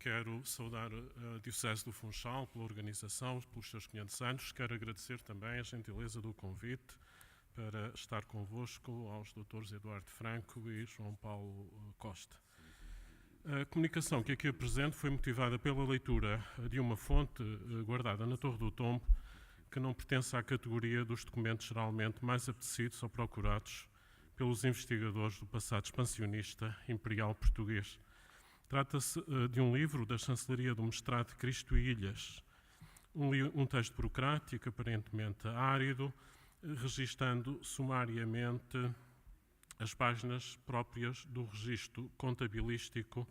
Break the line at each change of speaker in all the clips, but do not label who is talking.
quero saudar a Diocese do Funchal pela organização, pelos seus 500 anos. Quero agradecer também a gentileza do convite para estar convosco aos doutores Eduardo Franco e João Paulo Costa. A comunicação que aqui apresento foi motivada pela leitura de uma fonte guardada na Torre do Tombo, que não pertence à categoria dos documentos geralmente mais apetecidos ou procurados pelos investigadores do passado expansionista imperial português. Trata-se de um livro da chancelaria do Mestrado de Cristo e Ilhas, um texto burocrático, aparentemente árido, registando sumariamente as páginas próprias do registro contabilístico,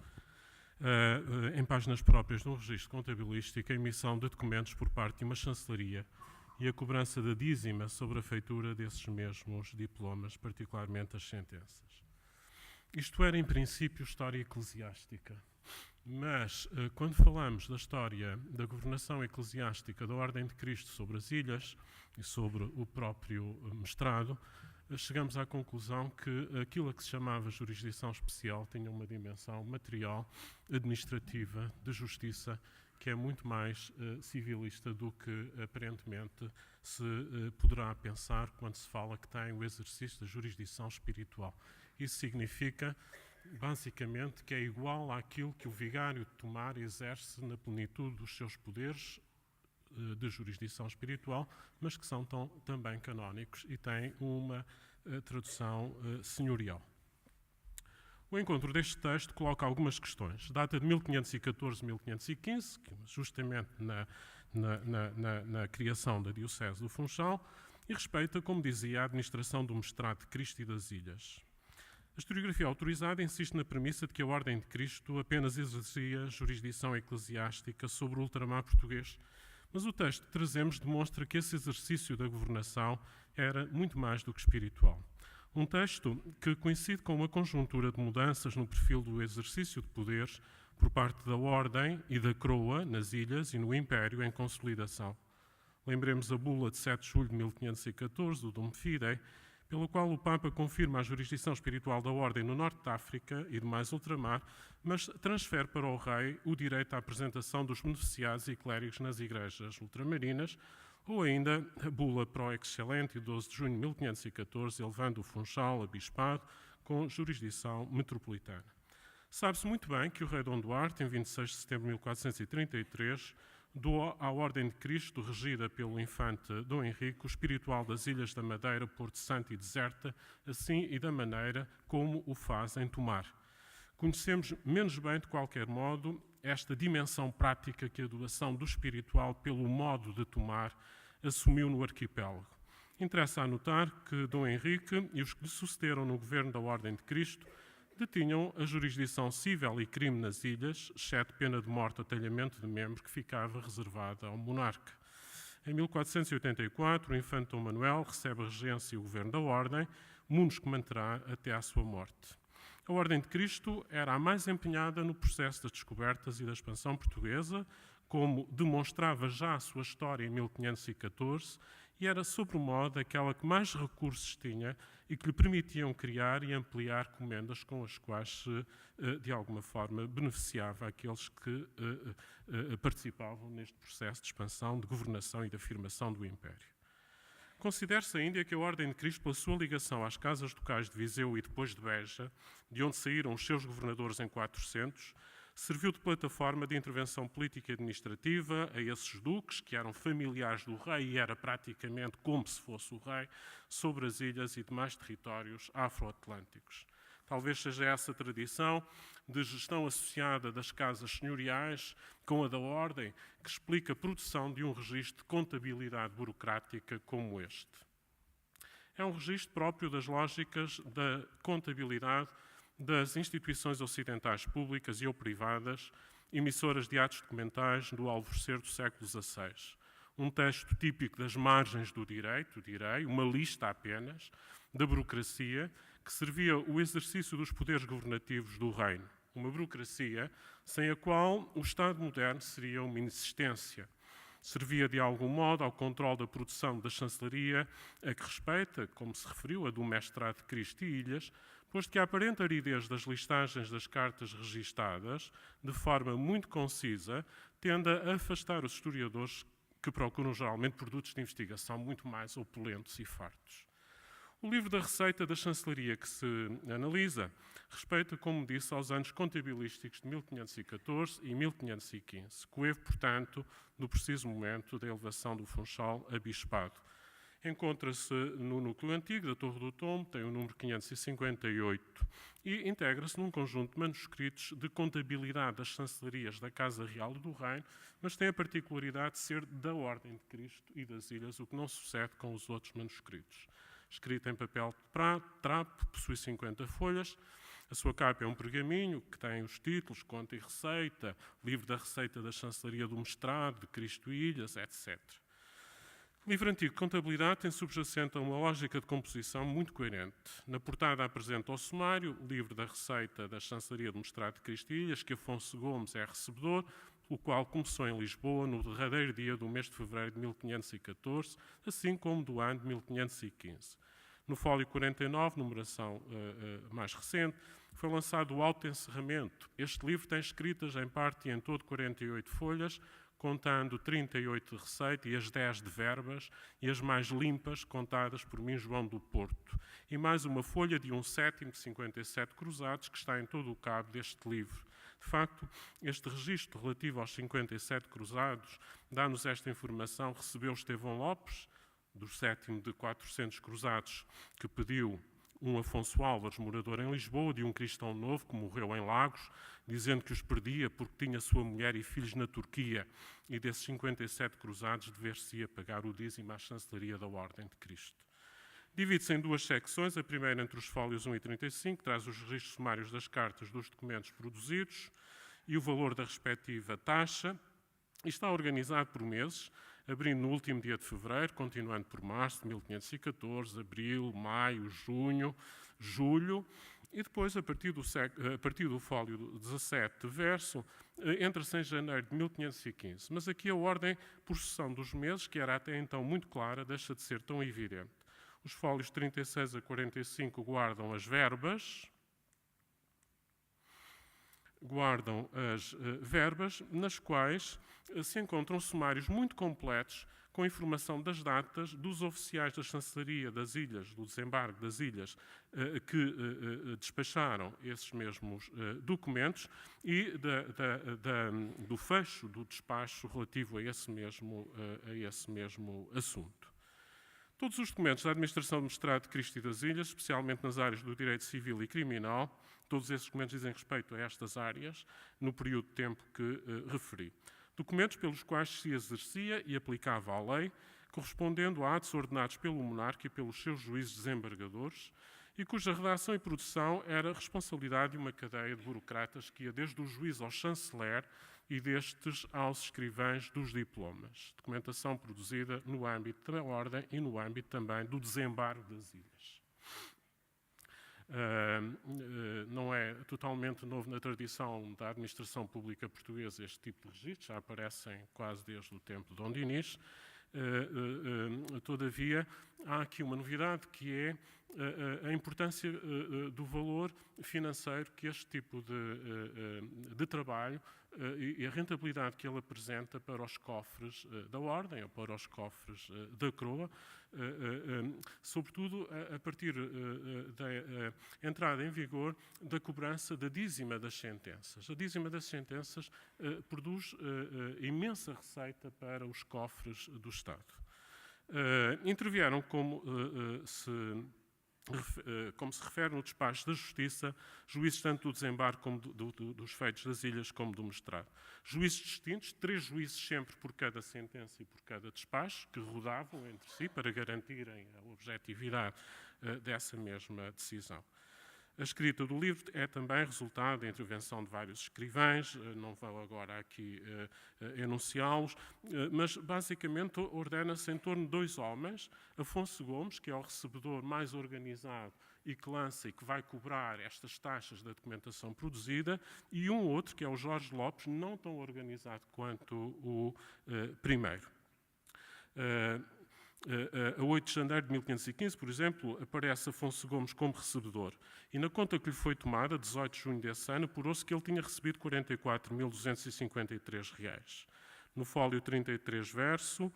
em páginas próprias do registro contabilístico, a emissão de documentos por parte de uma chancelaria e a cobrança da dízima sobre a feitura desses mesmos diplomas, particularmente as sentenças. Isto era, em princípio, história eclesiástica, mas quando falamos da história da governação eclesiástica da Ordem de Cristo sobre as ilhas e sobre o próprio mestrado, chegamos à conclusão que aquilo a que se chamava jurisdição especial tinha uma dimensão material, administrativa, de justiça, que é muito mais civilista do que aparentemente se poderá pensar quando se fala que tem o exercício da jurisdição espiritual. Isso significa, basicamente, que é igual àquilo que o vigário de Tomar exerce na plenitude dos seus poderes de jurisdição espiritual, mas que são também canónicos e têm uma tradução senhorial. O encontro deste texto coloca algumas questões. Data de 1514-1515, justamente na criação da Diocese do Funchal, e respeita, como dizia, a administração do Mestrado de Cristo e das Ilhas. A historiografia autorizada insiste na premissa de que a Ordem de Cristo apenas exercia jurisdição eclesiástica sobre o ultramar português, mas o texto que trazemos demonstra que esse exercício da governação era muito mais do que espiritual. Um texto que coincide com uma conjuntura de mudanças no perfil do exercício de poderes por parte da Ordem e da Coroa nas ilhas e no Império em consolidação. Lembremos a bula de 7 de julho de 1514, do Dom Fidei, pelo qual o Papa confirma a jurisdição espiritual da Ordem no norte de África e demais ultramar, mas transfere para o rei o direito à apresentação dos beneficiados e clérigos nas igrejas ultramarinas, ou ainda a bula pro excelente, 12 de junho de 1514, elevando o Funchal a bispado com jurisdição metropolitana. Sabe-se muito bem que o rei Dom Duarte, em 26 de setembro de 1433, doou à Ordem de Cristo, regida pelo infante Dom Henrique, o espiritual das Ilhas da Madeira, Porto Santo e Deserta, assim e da maneira como o faz em Tomar. Conhecemos menos bem, de qualquer modo, esta dimensão prática que a doação do espiritual pelo modo de Tomar assumiu no arquipélago. Interessa anotar que Dom Henrique e os que lhe sucederam no governo da Ordem de Cristo detinham a jurisdição cível e crime nas ilhas, exceto pena de morte ou talhamento de membro, que ficava reservada ao monarca. Em 1484, o infante Dom Manuel recebe a regência e o governo da Ordem, mundos que manterá até à sua morte. A Ordem de Cristo era a mais empenhada no processo das descobertas e da expansão portuguesa, como demonstrava já a sua história em 1514, e era, sobre o modo, aquela que mais recursos tinha e que lhe permitiam criar e ampliar comendas com as quais se, de alguma forma, beneficiava aqueles que participavam neste processo de expansão, de governação e de afirmação do Império. Considera-se ainda que a Ordem de Cristo, pela sua ligação às casas ducais de Viseu e depois de Beja, de onde saíram os seus governadores em 400, serviu de plataforma de intervenção política e administrativa a esses duques, que eram familiares do rei e era praticamente como se fosse o rei, sobre as ilhas e demais territórios afro-atlânticos. Talvez seja essa tradição de gestão associada das casas senhoriais com a da Ordem que explica a produção de um registro de contabilidade burocrática como este. É um registro próprio das lógicas da contabilidade das instituições ocidentais públicas e ou privadas, emissoras de atos documentais do alvorecer do século XVI. Um texto típico das margens do direito, direi, uma lista apenas, da burocracia, que servia o exercício dos poderes governativos do reino. Uma burocracia sem a qual o Estado moderno seria uma inexistência. Servia de algum modo ao controle da produção da chancelaria a que respeita, como se referiu, a do mestrado de Cristo e Ilhas, posto que a aparente aridez das listagens das cartas registadas, de forma muito concisa, tende a afastar os historiadores que procuram geralmente produtos de investigação muito mais opulentos e fartos. O livro da receita da chancelaria que se analisa respeita, como disse, aos anos contabilísticos de 1514 e 1515, coevo, portanto, do preciso momento da elevação do Funchal a bispado. Encontra-se no núcleo antigo da Torre do Tombo, tem o número 558 e integra-se num conjunto de manuscritos de contabilidade das chancelarias da Casa Real e do Reino, mas tem a particularidade de ser da Ordem de Cristo e das Ilhas, o que não sucede com os outros manuscritos. Escrito em papel de trapo, possui 50 folhas. A sua capa é um pergaminho que tem os títulos, conta e receita, livro da receita da chancelaria do mestrado, de Cristo e Ilhas, etc. O livro antigo de contabilidade tem subjacente a uma lógica de composição muito coerente. Na portada apresenta o sumário, o livro da receita da chancelaria do mestrado de Cristo e Ilhas, que Afonso Gomes é recebedor, o qual começou em Lisboa no derradeiro dia do mês de fevereiro de 1514, assim como do ano de 1515. No fólio 49, numeração mais recente, foi lançado o autoencerramento. Este livro tem escritas em parte e em todo 48 folhas, contando 38 de receita e as 10 de verbas, e as mais limpas contadas por mim, João do Porto. E mais uma folha de 1/7 de 57 cruzados, que está em todo o cabo deste livro. De facto, este registro relativo aos 57 cruzados dá-nos esta informação. Recebeu Estevão Lopes, do 7º de 400 cruzados, que pediu um Afonso Álvares, morador em Lisboa, de um cristão novo que morreu em Lagos, dizendo que os perdia porque tinha sua mulher e filhos na Turquia, e desses 57 cruzados dever-se-ia pagar o dízimo à chancelaria da Ordem de Cristo. Divide-se em duas secções, a primeira entre os fólios 1 e 35, traz os registros sumários das cartas dos documentos produzidos e o valor da respectiva taxa, e está organizado por meses, abrindo no último dia de fevereiro, continuando por março de 1514, abril, maio, junho, julho, e depois, a partir do fólio 17 verso, entra-se em janeiro de 1515. Mas aqui a ordem por sucessão dos meses, que era até então muito clara, deixa de ser tão evidente. Os fólios 36 a 45 guardam as verbas, nas quais se encontram sumários muito completos com informação das datas dos oficiais da chancelaria das Ilhas, do desembarque das Ilhas, que despacharam esses mesmos documentos e do fecho do despacho relativo a esse mesmo assunto. Todos os documentos da administração do mestrado de Cristo e das Ilhas, especialmente nas áreas do direito civil e criminal, todos esses documentos dizem respeito a estas áreas no período de tempo que referi. Documentos pelos quais se exercia e aplicava a lei, correspondendo a atos ordenados pelo monarca e pelos seus juízes desembargadores, e cuja redação e produção era responsabilidade de uma cadeia de burocratas que ia desde o juiz ao chanceler e destes aos escrivães dos diplomas. Documentação produzida no âmbito da ordem e no âmbito também do desembarque das ilhas. Não é totalmente novo na tradição da administração pública portuguesa este tipo de registros, já aparecem quase desde o tempo de Dom Dinis. Todavia, há aqui uma novidade, que é a importância do valor financeiro que este tipo de trabalho e a rentabilidade que ele apresenta para os cofres da Ordem ou para os cofres da Coroa, sobretudo a partir da entrada em vigor da cobrança da dízima das sentenças. A dízima das sentenças produz imensa receita para os cofres do Estado. Intervieram, como se refere no despacho da Justiça, juízes tanto do desembarque como dos feitos das ilhas como do mestrado. Juízes distintos, 3 juízes sempre por cada sentença e por cada despacho, que rodavam entre si para garantirem a objetividade dessa mesma decisão. A escrita do livro é também resultado da intervenção de vários escrivães, não vou agora aqui enunciá-los, mas basicamente ordena-se em torno de 2 homens, Afonso Gomes, que é o recebedor mais organizado e que lança e que vai cobrar estas taxas da documentação produzida, e um outro, que é o Jorge Lopes, não tão organizado quanto o primeiro. A 8 de janeiro de 1515, por exemplo, aparece Afonso Gomes como recebedor. E na conta que lhe foi tomada, 18 de junho desse ano, apurou-se que ele tinha recebido 44.253 reais. No fólio 33 verso,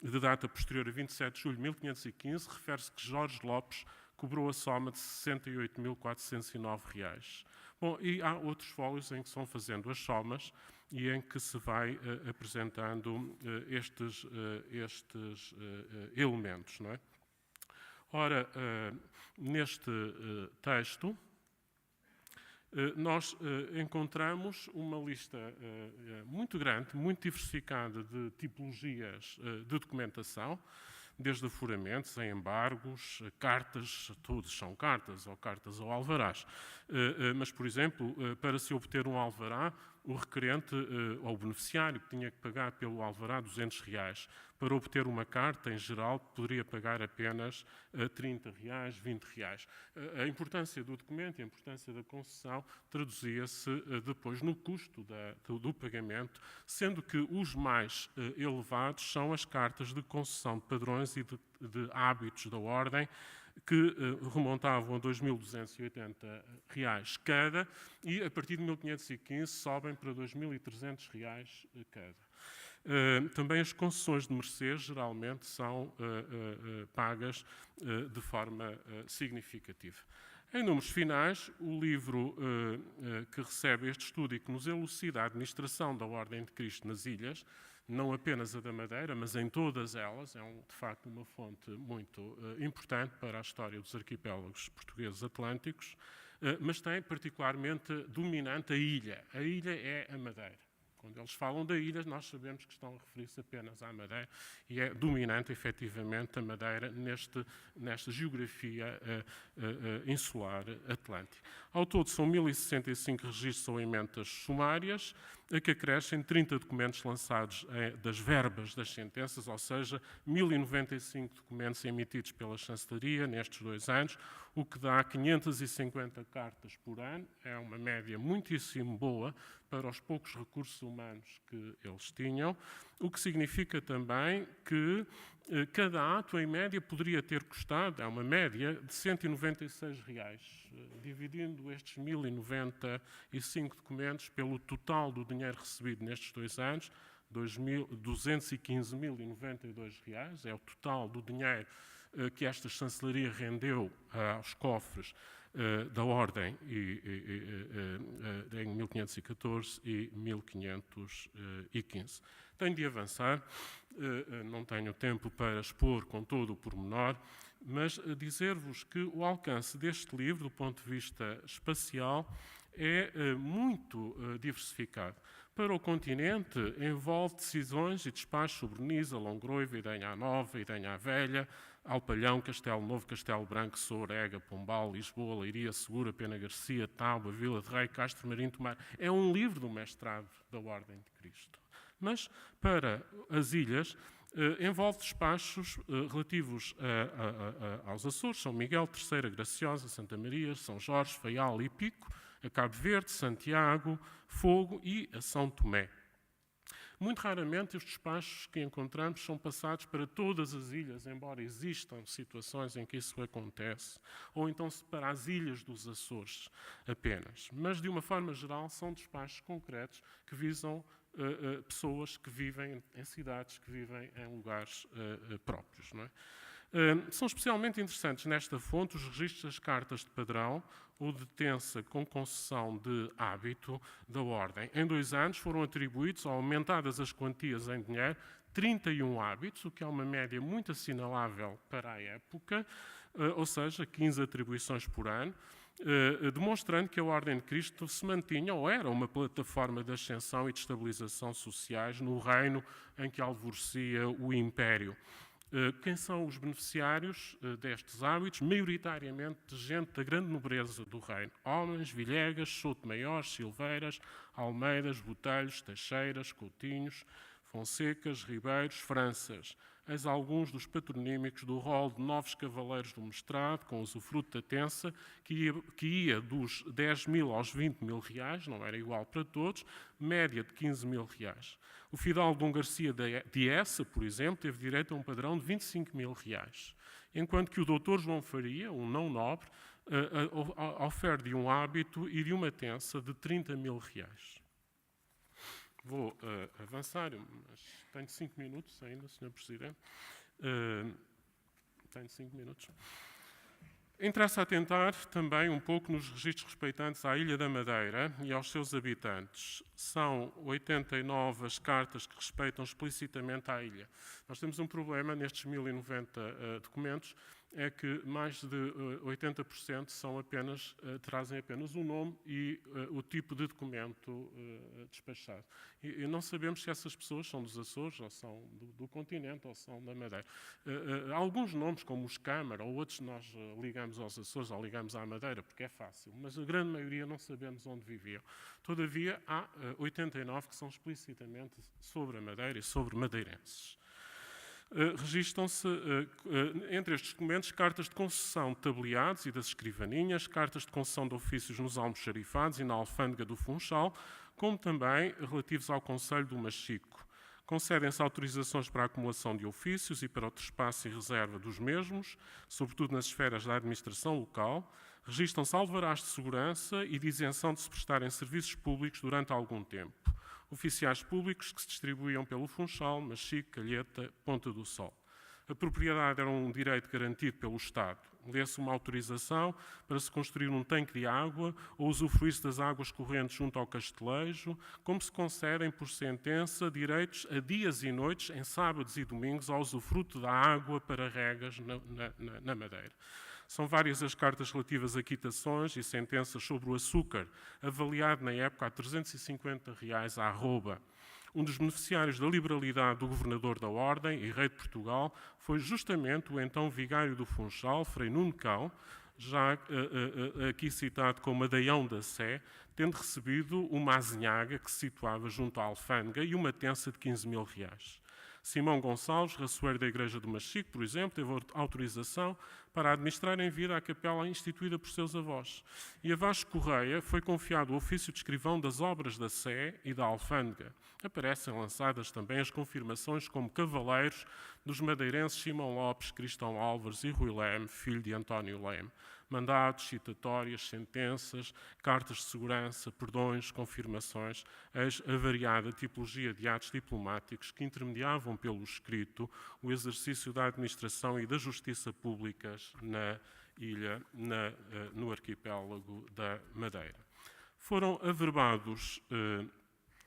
de data posterior a 27 de julho de 1515, refere-se que Jorge Lopes cobrou a soma de 68.409 reais. Bom, e há outros fólios em que se vão fazendo as somas e em que se vai apresentando estes elementos, não é? Ora, neste texto, nós encontramos uma lista muito grande, muito diversificada de tipologias de documentação, desde afuramentos, a embargos, cartas, todos são cartas, ou cartas ou alvarás. Mas, por exemplo, para se obter um alvará, o requerente ou o beneficiário que tinha que pagar pelo alvará 200 reais. Para obter uma carta, em geral, poderia pagar apenas 30 reais, 20 reais. A importância do documento, a importância da concessão, traduzia-se depois no custo do pagamento, sendo que os mais elevados são as cartas de concessão de padrões e de hábitos da ordem, que remontavam a 2.280 reais cada e, a partir de 1515, sobem para 2.300 reais cada. Também as concessões de mercês geralmente são pagas de forma significativa. Em números finais, o livro que recebe este estudo e que nos elucida a administração da Ordem de Cristo nas ilhas, não apenas a da Madeira, mas em todas elas, é de facto uma fonte muito importante para a história dos arquipélagos portugueses atlânticos, mas tem particularmente dominante a ilha. A ilha é a Madeira. Quando eles falam da ilha, nós sabemos que estão a referir-se apenas à Madeira e é dominante, efetivamente, a Madeira nesta geografia insular atlântica. Ao todo, são 1.065 registros ou emendas sumárias, a que acrescem 30 documentos lançados das verbas das sentenças, ou seja, 1.095 documentos emitidos pela chancelaria nestes 2 anos, o que dá 550 cartas por ano. É uma média muitíssimo boa para os poucos recursos humanos que eles tinham, o que significa também que cada ato, em média, poderia ter custado, é uma média, de 196 reais. Dividindo estes 1.095 documentos pelo total do dinheiro recebido nestes 2 anos, 215.092 reais, é o total do dinheiro que esta chancelaria rendeu aos cofres da Ordem em 1514 e 1515. Tenho de avançar, não tenho tempo para expor com todo o pormenor, mas dizer-vos que o alcance deste livro, do ponto de vista espacial, é muito diversificado. Para o continente, envolve decisões e despachos sobre Nisa, Longroiva, Idenha Nova, Idenha Velha, Alpalhão, Castelo Novo, Castelo Branco, Soura, Ega, Pombal, Lisboa, Leiria, Segura, Pena Garcia, Tábua, Vila de Rei, Castro Marim, Tomar. É um livro do mestrado da Ordem de Cristo. Mas, para as ilhas, envolve despachos relativos aos Açores, São Miguel, Terceira, Graciosa, Santa Maria, São Jorge, Faial e Pico, a Cabo Verde, Santiago, Fogo e a São Tomé. Muito raramente os despachos que encontramos são passados para todas as ilhas, embora existam situações em que isso acontece, ou então para as ilhas dos Açores apenas. Mas, de uma forma geral, são despachos concretos que visam pessoas que vivem em cidades, que vivem em lugares próprios, não é? São especialmente interessantes nesta fonte os registros das cartas de padrão ou de tença com concessão de hábito da Ordem. Em 2 anos foram atribuídos, ou aumentadas as quantias em dinheiro, 31 hábitos, o que é uma média muito assinalável para a época, ou seja, 15 atribuições por ano, demonstrando que a Ordem de Cristo se mantinha, ou era, uma plataforma de ascensão e de estabilização sociais no reino em que alvorecia o Império. Quem são os beneficiários destes hábitos? Maioritariamente gente da grande nobreza do reino. Homens, Villegas, Souto-Maiores, Silveiras, Almeidas, Botelhos, Teixeiras, Coutinhos, Fonsecas, Ribeiros, Franças. Eis alguns dos patronímicos do rol de novos cavaleiros do mestrado, com usufruto da tença, que ia dos 10 mil aos 20 mil reais, não era igual para todos, média de 15 mil reais. O fidalgo Dom Garcia de Essa, por exemplo, teve direito a um padrão de 25 mil reais, enquanto que o doutor João Faria, um não nobre, oferece um hábito e de uma tença de 30 mil reais. Vou avançar, mas tenho 5 minutos ainda, Sr. Presidente. Tenho 5 minutos. Interessa atentar também um pouco nos registros respeitantes à Ilha da Madeira e aos seus habitantes. São 89 as cartas que respeitam explicitamente à ilha. Nós temos um problema nestes 1090 documentos, é que mais de 80% trazem apenas o nome e o tipo de documento despachado. E não sabemos se essas pessoas são dos Açores, ou são do continente, ou são da Madeira. Alguns nomes, como os Câmara, ou outros nós ligamos aos Açores ou ligamos à Madeira, porque é fácil, mas a grande maioria não sabemos onde viviam. Todavia, há 89 que são explicitamente sobre a Madeira e sobre madeirenses. Registram-se, entre estes documentos, cartas de concessão de tabeliados e das escrivaninhas, cartas de concessão de ofícios nos almoxarifados e na alfândega do Funchal, como também relativos ao Conselho do Machico. Concedem-se autorizações para a acumulação de ofícios e para o trespasse e reserva dos mesmos, sobretudo nas esferas da administração local. Registram-se alvarás de segurança e de isenção de se prestarem serviços públicos durante algum tempo. Oficiais públicos que se distribuíam pelo Funchal, Machico, Calheta, Ponta do Sol. A propriedade era um direito garantido pelo Estado. Lê-se uma autorização para se construir um tanque de água ou usufruir-se das águas correntes junto ao castelejo, como se concedem por sentença direitos a dias e noites, em sábados e domingos, ao usufruto da água para regas na Madeira. São várias as cartas relativas a quitações e sentenças sobre o açúcar, avaliado na época a 350 reais à arroba. Um dos beneficiários da liberalidade do governador da Ordem e rei de Portugal foi justamente o então vigário do Funchal, Frei Nuno Cao, já aqui citado como Adaião da Sé, tendo recebido uma azinhaga que se situava junto à alfândega e uma tença de 15 mil reais. Simão Gonçalves, raçoeiro da Igreja do Machico, por exemplo, teve autorização para administrar em vida a capela instituída por seus avós. E a Vasco Correia foi confiado o ofício de escrivão das obras da Sé e da alfândega. Aparecem lançadas também as confirmações como cavaleiros dos madeirenses Simão Lopes, Cristão Álvares e Rui Leme, filho de António Leme. Mandados, citatórias, sentenças, cartas de segurança, perdões, confirmações, a variada tipologia de atos diplomáticos que intermediavam pelo escrito o exercício da administração e da justiça públicas na ilha, no arquipélago da Madeira. Foram averbados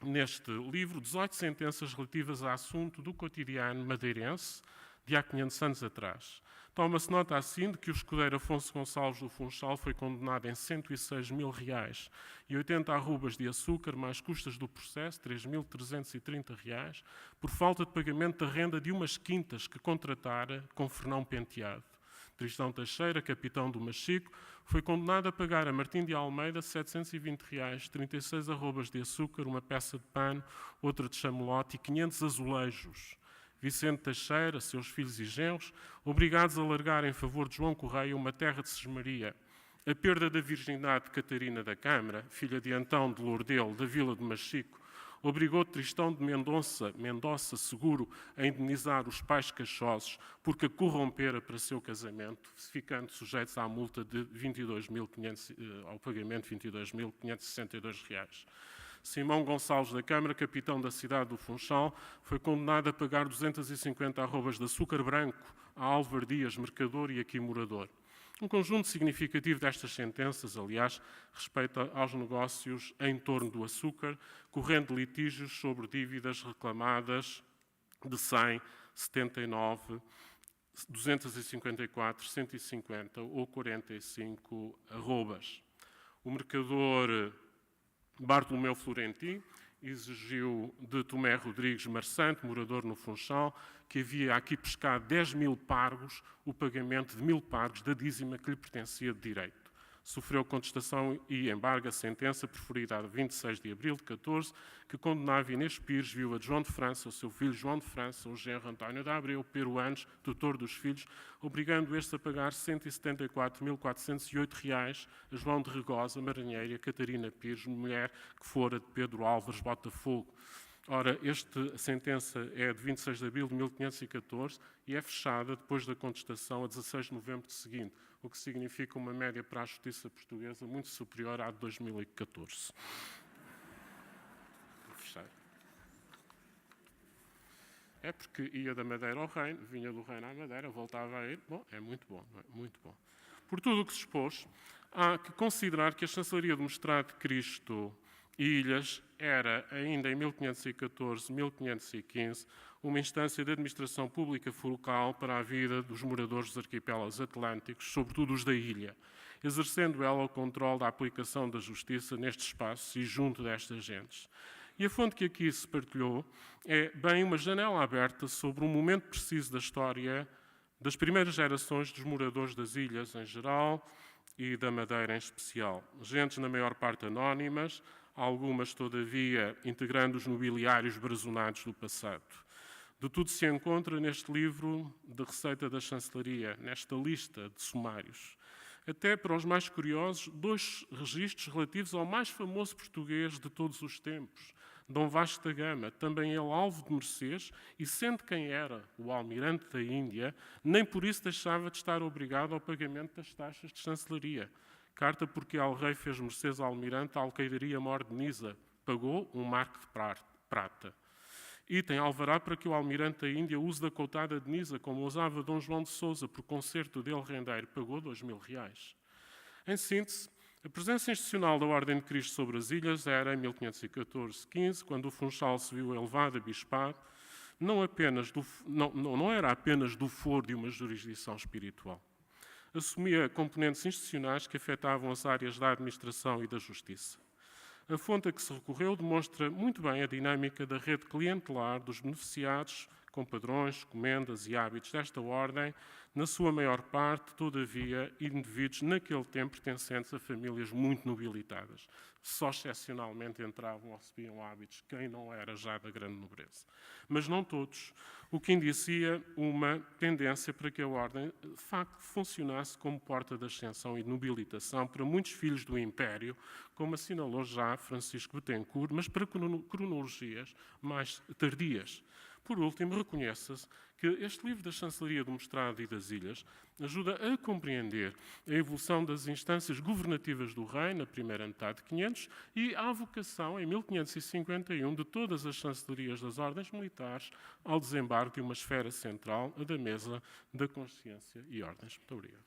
neste livro 18 sentenças relativas a assunto do cotidiano madeirense de há 500 anos atrás. Toma-se nota assim de que o escudeiro Afonso Gonçalves do Funchal foi condenado em 106 mil reais e 80 arrobas de açúcar, mais custas do processo, 3.330 reais, por falta de pagamento da renda de umas quintas que contratara com Fernão Penteado. Tristão Teixeira, capitão do Machico, foi condenado a pagar a Martim de Almeida 720 reais, 36 arrobas de açúcar, uma peça de pano, outra de chamelote e 500 azulejos. Vicente Teixeira, seus filhos e genros, obrigados a largar em favor de João Correia uma terra de Sesmaria. A perda da virgindade de Catarina da Câmara, filha de Antão de Lourdelo, da vila de Machico, obrigou Tristão de Mendonça Seguro a indenizar os pais cachosos porque a corrompera para seu casamento, ficando sujeitos à multa de ao pagamento de 22.562 reais. Simão Gonçalves da Câmara, capitão da cidade do Funchal, foi condenado a pagar 250 arrobas de açúcar branco a Álvar Dias, mercador e aqui morador. Um conjunto significativo destas sentenças, aliás, respeita aos negócios em torno do açúcar, correndo litígios sobre dívidas reclamadas de 100, 79, 254, 150 ou 45 arrobas. O mercador Bartolomeu Florentim exigiu de Tomé Rodrigues Marçante, morador no Funchal, que havia aqui pescado 10 mil pargos, o pagamento de 1000 pargos da dízima que lhe pertencia de direito. Sofreu contestação e embargo a sentença preferida a 26 de abril de 14, que condenava Inês Pires, viúva de João de França, o seu filho João de França, o genro António de Abreu, peruanos, tutor dos filhos, obrigando estes a pagar 174.408 reais a João de Regosa, marinheiro, e a Catarina Pires, mulher que fora de Pedro Álvares Botafogo. Ora, esta sentença é de 26 de abril de 1514 e é fechada depois da contestação a 16 de novembro de seguinte, o que significa uma média para a justiça portuguesa muito superior à de 2014. Vou fechar. É porque ia da Madeira ao Reino, vinha do Reino à Madeira, voltava a ir. Bom, é muito bom, não é? Muito bom. Por tudo o que se expôs, há que considerar que a chancelaria do Mostrado de Cristo e Ilhas era, ainda em 1514-1515, uma instância de administração pública focal para a vida dos moradores dos arquipélagos atlânticos, sobretudo os da ilha, exercendo ela o controle da aplicação da justiça nestes espaços e junto destas gentes. E a fonte que aqui se partilhou é bem uma janela aberta sobre um momento preciso da história das primeiras gerações dos moradores das ilhas em geral e da Madeira em especial. Gentes, na maior parte, anónimas, algumas, todavia, integrando os nobiliários brazonados do passado. De tudo se encontra neste livro de receita da chancelaria, nesta lista de sumários. Até para os mais curiosos, 2 registros relativos ao mais famoso português de todos os tempos, Dom Vasco da Gama, também ele alvo de mercês, e sendo quem era o almirante da Índia, nem por isso deixava de estar obrigado ao pagamento das taxas de chancelaria. Carta porque ao rei fez mercês ao almirante a alqueiraria Mor de Nisa, pagou um marco de prata. Item alvará para que o almirante da Índia use da coutada de Nisa, como usava Dom João de Sousa, por concerto dele rendeiro, pagou 2.000 reais. Em síntese, a presença institucional da Ordem de Cristo sobre as ilhas era, em 1514-15, quando o Funchal se viu elevado a bispado, não era apenas do foro de uma jurisdição espiritual. Assumia componentes institucionais que afetavam as áreas da administração e da justiça. A fonte a que se recorreu demonstra muito bem a dinâmica da rede clientelar dos beneficiados com padrões, comendas e hábitos desta ordem, na sua maior parte, todavia, indivíduos naquele tempo pertencentes a famílias muito nobilitadas. Só excepcionalmente entravam ou recebiam hábitos quem não era já da grande nobreza. Mas não todos, o que indicia uma tendência para que a ordem, de facto, funcionasse como porta de ascensão e de nobilitação para muitos filhos do Império, como assinalou já Francisco Betancourt, mas para cronologias mais tardias. Por último, reconheça-se que este livro da Chancelaria do Mostrado e das Ilhas ajuda a compreender a evolução das instâncias governativas do reino na primeira metade de 500 e a vocação, em 1551, de todas as chancelarias das ordens militares ao desembarque de uma esfera central, a da mesa da consciência e ordens. Muito obrigado.